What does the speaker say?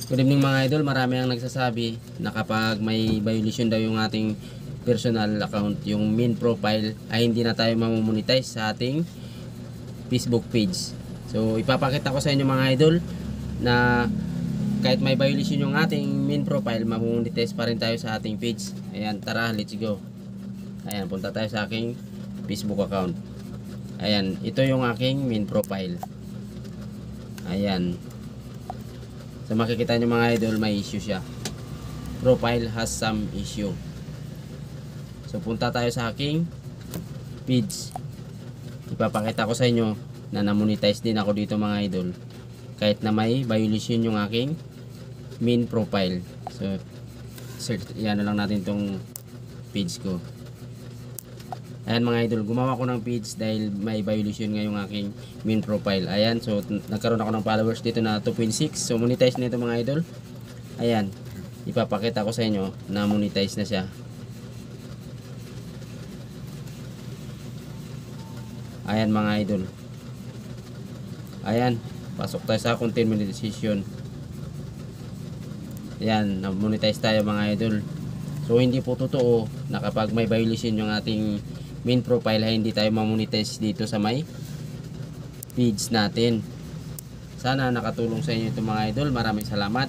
Good evening mga idol, marami ang nagsasabi na kapag may violation daw yung ating personal account, yung main profile, ay hindi na tayo mamonetize sa ating Facebook page. So ipapakita ko sa inyo mga idol na kahit may violation yung ating main profile, mamonetize pa rin tayo sa ating page. Ayan, tara, let's go. Ayan, punta tayo sa aking Facebook account. Ayan, ito yung aking main profile. Ayan. So makikita nyo mga idol, may issue siya. Profile has some issue. So punta tayo sa aking page. Ipapakita ko sa inyo na namonetize din ako dito mga idol, kahit na may violation yung aking main profile. So search, yan na lang natin tong page ko. Ayan mga idol, gumawa ko ng page dahil may violation nga yung aking main profile. Ayan, so nagkaroon ako ng followers dito na 2.6. So monetize na ito mga idol. Ayan, ipapakita ko sa inyo na monetize na siya. Ayan mga idol. Ayan, pasok tayo sa content monetization. Ayan, na-monetize tayo mga idol. So hindi po totoo na kapag may violation yung ating main profile ay hindi tayo mamonetize dito sa may page natin. Sana nakatulong sa inyo ito mga idol. Maraming salamat.